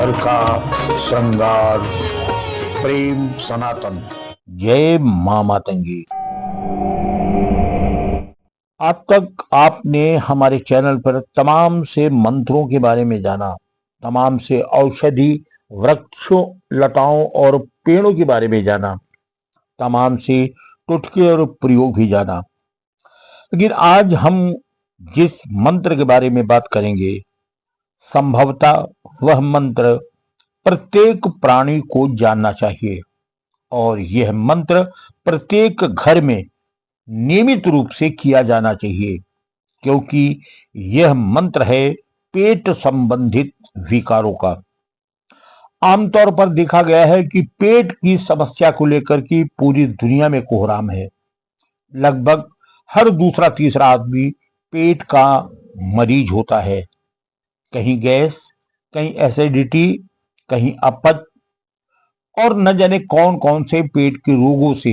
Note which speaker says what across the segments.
Speaker 1: घर का श्रृंगार। प्रेम सनातन।
Speaker 2: जय मां मातंगी। अब तक आपने हमारे चैनल पर तमाम से मंत्रों के बारे में जाना, तमाम से औषधि वृक्षों, लताओं और पेड़ों के बारे में जाना, तमाम से टुटके और प्रयोग भी जाना। लेकिन आज हम जिस मंत्र के बारे में बात करेंगे, संभवतः वह मंत्र प्रत्येक प्राणी को जानना चाहिए और यह मंत्र प्रत्येक घर में नियमित रूप से किया जाना चाहिए, क्योंकि यह मंत्र है पेट संबंधित विकारों का। आमतौर पर देखा गया है कि पेट की समस्या को लेकर की पूरी दुनिया में कोहराम है। लगभग हर दूसरा तीसरा आदमी पेट का मरीज होता है। कहीं गैस, कहीं एसिडिटी, कहीं अपच और न जाने कौन कौन से पेट के रोगों से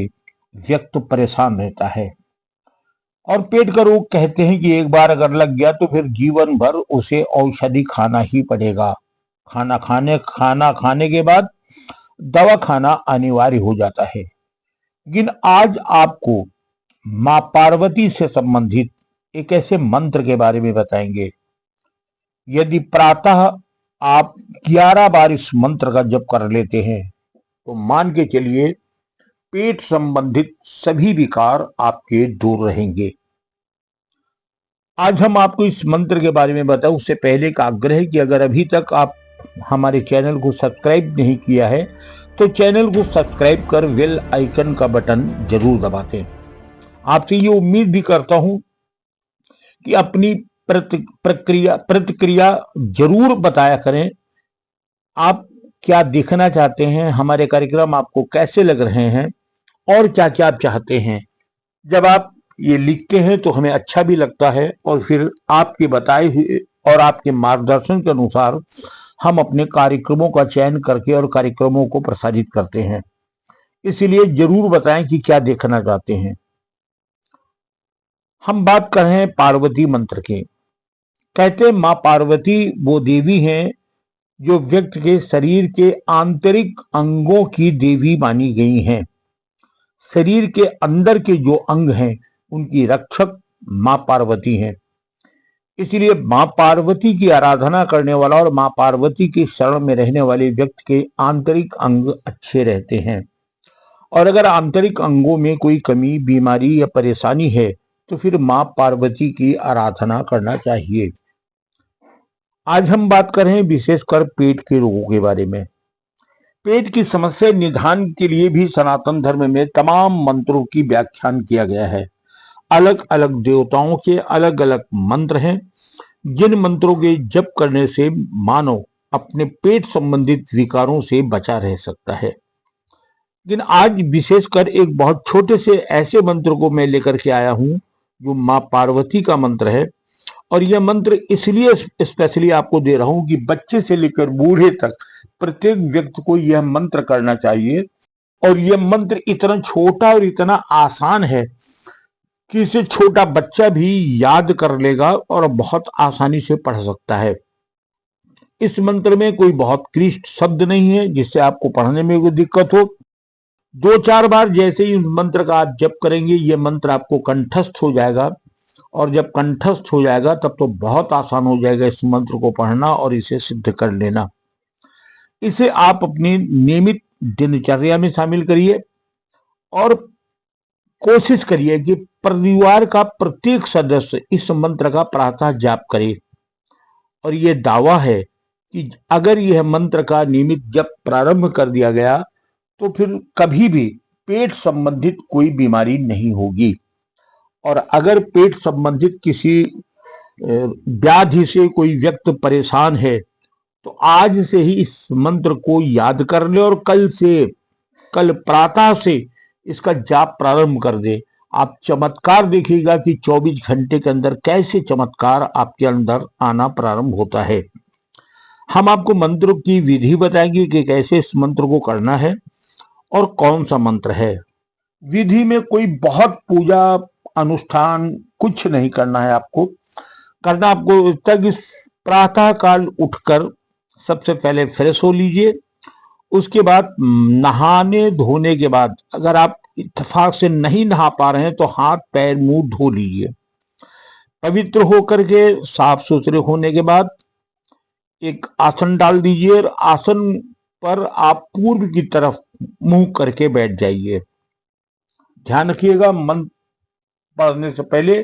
Speaker 2: व्यक्ति परेशान रहता है। और पेट का रोग कहते हैं कि एक बार अगर लग गया तो फिर जीवन भर उसे औषधि खाना ही पड़ेगा। खाना खाने के बाद दवा खाना अनिवार्य हो जाता है। लेकिन आज आपको मां पार्वती से संबंधित एक ऐसे मंत्र के बारे में बताएंगे। यदि प्रातः आप 11 बार इस मंत्र का जप कर लेते हैं तो मान के चलिए पेट संबंधित सभी विकार आपके दूर रहेंगे। आज हम आपको इस मंत्र के बारे में बताएं उससे पहले का आग्रह है कि अगर अभी तक आप हमारे चैनल को सब्सक्राइब नहीं किया है तो चैनल को सब्सक्राइब कर बेल आइकन का बटन जरूर दबाते। आपसे ये उम्मीद भी करता हूं कि अपनी प्रतिक्रिया जरूर बताया करें। आप क्या देखना चाहते हैं, हमारे कार्यक्रम आपको कैसे लग रहे हैं और क्या क्या आप चाहते हैं। जब आप ये लिखते हैं तो हमें अच्छा भी लगता है और फिर आपके बताए हुए और आपके मार्गदर्शन के अनुसार हम अपने कार्यक्रमों का चयन करके और कार्यक्रमों को प्रसारित करते हैं। इसलिए जरूर बताएं कि क्या देखना चाहते हैं। हम बात कर रहे हैं पार्वती मंत्र की। कहते हैं मां पार्वती वो देवी हैं जो व्यक्ति के शरीर के आंतरिक अंगों की देवी मानी गई हैं। शरीर के अंदर के जो अंग हैं उनकी रक्षक मां पार्वती हैं। इसलिए मां पार्वती की आराधना करने वाला और मां पार्वती के शरण में रहने वाले व्यक्ति के आंतरिक अंग अच्छे रहते हैं। और अगर आंतरिक अंगों में कोई कमी, बीमारी या परेशानी है तो फिर मां पार्वती की आराधना करना चाहिए। आज हम बात कर रहे हैं विशेषकर पेट के रोगों के बारे में। पेट की समस्या निदान के लिए भी सनातन धर्म में तमाम मंत्रों की व्याख्यान किया गया है। अलग अलग देवताओं के अलग अलग मंत्र हैं जिन मंत्रों के जप करने से मानव अपने पेट संबंधित विकारों से बचा रह सकता है। लेकिन आज विशेषकर एक बहुत छोटे से ऐसे मंत्र को मैं लेकर के आया हूं जो मां पार्वती का मंत्र है। और यह मंत्र इसलिए स्पेशली आपको दे रहा हूं कि बच्चे से लेकर बूढ़े तक प्रत्येक व्यक्ति को यह मंत्र करना चाहिए। और यह मंत्र इतना छोटा और इतना आसान है कि इसे छोटा बच्चा भी याद कर लेगा और बहुत आसानी से पढ़ सकता है। इस मंत्र में कोई बहुत क्लिष्ट शब्द नहीं है जिससे आपको पढ़ने में कोई दिक्कत हो। 2-4 बार जैसे ही मंत्र का आप जप करेंगे यह मंत्र आपको कंठस्थ हो जाएगा। और जब कंठस्थ हो जाएगा तब तो बहुत आसान हो जाएगा इस मंत्र को पढ़ना और इसे सिद्ध कर लेना। इसे आप अपनी नियमित दिनचर्या में शामिल करिए और कोशिश करिए कि परिवार का प्रत्येक सदस्य इस मंत्र का प्रातः जाप करे। और यह दावा है कि अगर यह मंत्र का नियमित जप प्रारंभ कर दिया गया तो फिर कभी भी पेट संबंधित कोई बीमारी नहीं होगी। और अगर पेट संबंधित किसी व्याधि से कोई व्यक्ति परेशान है तो आज से ही इस मंत्र को याद कर ले और कल प्रातः से इसका जाप प्रारंभ कर दे। आप चमत्कार देखिएगा कि 24 घंटे के अंदर कैसे चमत्कार आपके अंदर आना प्रारंभ होता है। हम आपको मंत्र की विधि बताएंगे कि कैसे इस मंत्र को करना है और कौन सा मंत्र है। विधि में कोई बहुत पूजा अनुष्ठान कुछ नहीं करना है। आपको तक इस प्रातः काल उठकर सबसे पहले फ्रेश हो लीजिए। उसके बाद नहाने धोने के बाद अगर आप इत्तेफाक से नहीं नहा पा रहे हैं तो हाथ पैर मुंह धो लीजिए। पवित्र होकर के साफ सुथरे होने के बाद एक आसन डाल दीजिए और आसन पर आप पूर्व की तरफ मुंह करके बैठ जाइए। ध्यान रखिएगा, मंत्र पढ़ने से पहले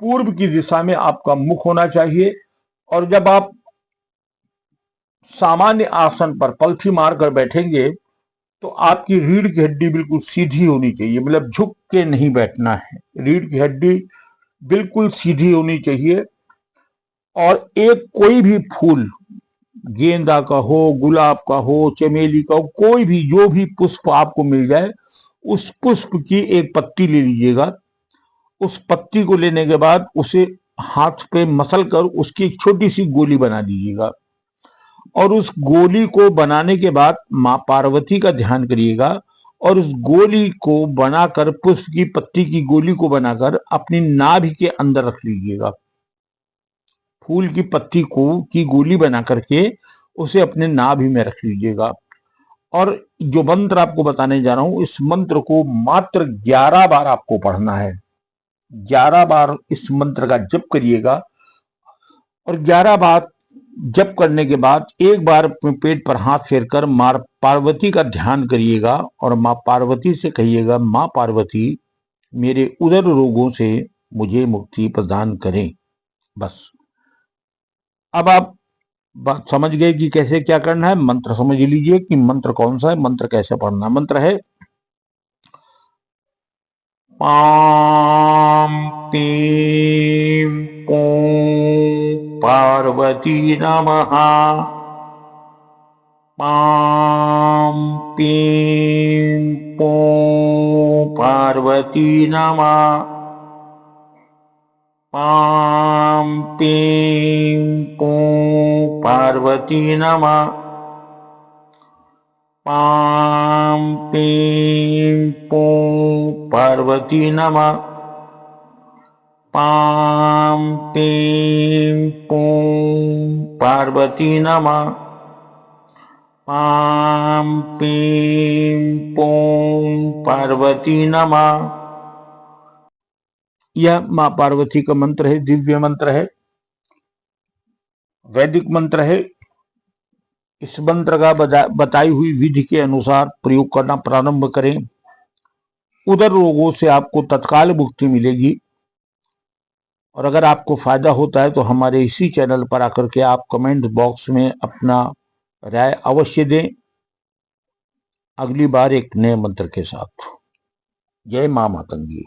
Speaker 2: पूर्व की दिशा में आपका मुख होना चाहिए। और जब आप सामान्य आसन पर पलथी मारकर बैठेंगे तो आपकी रीढ़ की हड्डी बिल्कुल सीधी होनी चाहिए, मतलब झुक के नहीं बैठना है। रीढ़ की हड्डी बिल्कुल सीधी होनी चाहिए। और एक कोई भी फूल, गेंदा का हो, गुलाब का हो, चमेली का हो, कोई भी जो भी पुष्प आपको मिल जाए उस पुष्प की एक पत्ती ले लीजिएगा। उस पत्ती को लेने के बाद उसे हाथ पे मसल कर उसकी एक छोटी सी गोली बना दीजिएगा। और उस गोली को बनाने के बाद मां पार्वती का ध्यान करिएगा और उस गोली को बनाकर, पुष्प की पत्ती की गोली को बनाकर अपनी नाभि के अंदर रख लीजिएगा। फूल की पत्ती को की गोली बना करके उसे अपने नाभि में रख लीजिएगा। और जो मंत्र आपको बताने जा रहा हूं, इस मंत्र को मात्र 11 बार आपको पढ़ना है। 11 बार इस मंत्र का जप करिएगा। और 11 बार जप करने के बाद एक बार अपने पेट पर हाथ फेरकर मां पार्वती का ध्यान करिएगा और मां पार्वती से कहिएगा, मां पार्वती मेरे उदर रोगों से मुझे मुक्ति प्रदान करें। बस। अब आप बात समझ गए कि कैसे क्या करना है। मंत्र समझ लीजिए कि मंत्र कौन सा है, मंत्र कैसे पढ़ना है। मंत्र है पाम पीम पों पार्वती नमः। पाम पीम पों पार्वती नमः। पाम पीम पों पार्वती नमः। पाम पीम पों पार्वती नमः। पाम पीम पों पार्वती नमः। पाम पीम पों पार्वती नमः। यह मां पार्वती का मंत्र है, दिव्य मंत्र है, वैदिक मंत्र है। इस मंत्र का बताई हुई विधि के अनुसार प्रयोग करना प्रारंभ करें। उदर रोगों से आपको तत्काल मुक्ति मिलेगी। और अगर आपको फायदा होता है तो हमारे इसी चैनल पर आकर के आप कमेंट बॉक्स में अपना राय अवश्य दें। अगली बार एक नए मंत्र के साथ। जय मां मातंगी।